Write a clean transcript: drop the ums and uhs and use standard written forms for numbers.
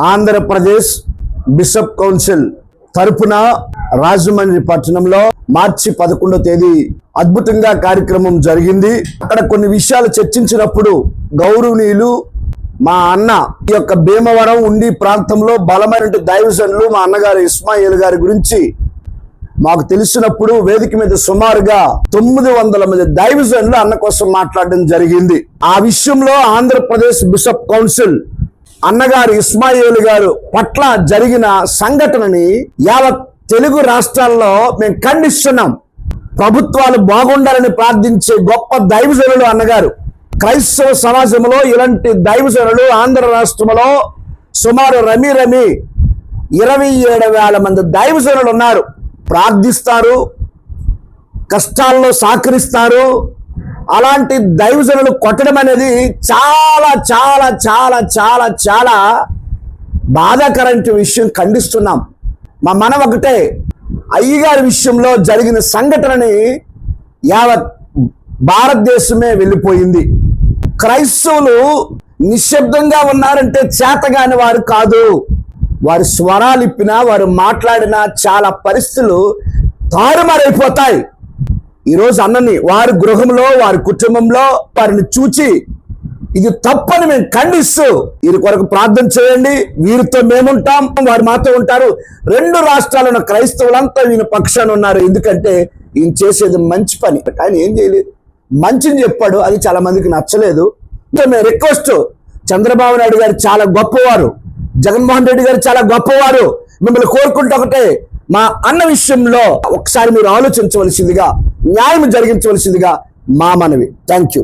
Andhra Pradesh bishop council తరపున రాజమండ్రి పట్టణంలో మార్చి 11వ తేదీ అద్భుతంగా కార్యక్రమం జరిగింది. అక్కడ కొన్ని విషయాలు చర్చించినప్పుడు గౌరవనీయులు మా అన్న ఈ యొక్క భీమవరం ఉండి ప్రాంతంలో బలమైన దైవజనులు మా అన్నగారు ఇస్మాయిల్ గారి గురించి మాకు తెలిసినప్పుడు వేదిక మీద సుమారుగా 900 మంది దైవజనులు అన్న కోసం మాట్లాడడం జరిగింది. ఆ విషయంలో ఆంధ్రప్రదేశ్ బిషప్ కౌన్సిల్ అన్నగారు ఇస్మాయిల్ గారు పట్ల జరిగిన సంఘటనని యావత్ తెలుగు రాష్ట్రాల్లో మేము ఖండిస్తున్నాం. ప్రభుత్వాలు బాగుండాలని ప్రార్థించే గొప్ప దైవజనులు అన్నగారు. క్రైస్తవ సమాజంలో ఇలాంటి దైవజనులు ఆంధ్ర రాష్ట్రంలో సుమారు రమి 27,000 మంది దైవజనులు ఉన్నారు. ప్రార్థిస్తారు, కష్టాల్లో సహకరిస్తారు. అలాంటి దైవజనులు కొట్టడం అనేది చాలా చాలా చాలా చాలా చాలా బాధాకరమైన విషయం. ఖండిస్తున్నాం. మా మనం ఒకటే, అయ్యగారి విషయంలో జరిగిన సంఘటనని యావత్ భారతదేశమే వెళ్ళిపోయింది. క్రైస్తవులు నిశ్శబ్దంగా ఉన్నారంటే చేతగాని వారు కాదు. వారి స్వరాలు ఇప్పినా, వారు మాట్లాడినా చాలా పరిస్థితులు తారుమారైపోతాయి. ఈరోజు అన్నని వారి గృహంలో, వారి కుటుంబంలో వారిని చూచి ఇది తప్పని మేము ఖండిస్తూ వీరి కొరకు ప్రార్థన చేయండి. వీరితో మేముంటాం, వారు మాతో ఉంటారు. 2 రాష్ట్రాలను క్రైస్తవులంతా వీని పక్షాన ఉన్నారు. ఎందుకంటే ఈయన చేసేది మంచి పని. ఆయన ఏం చేయలేదు, మంచిని చెప్పాడు. అది చాలా మందికి నచ్చలేదు. మేము రిక్వెస్ట్, చంద్రబాబు నాయుడు గారు చాలా గొప్పవారు, జగన్మోహన్ రెడ్డి గారు చాలా గొప్పవారు. మిమ్మల్ని కోరుకుంటే ఒకటే, మా అన్న విషయంలో ఒకసారి మీరు ఆలోచించవలసిందిగా, న్యాయం జరిగించవలసిందిగా మా మనవి. Thank you.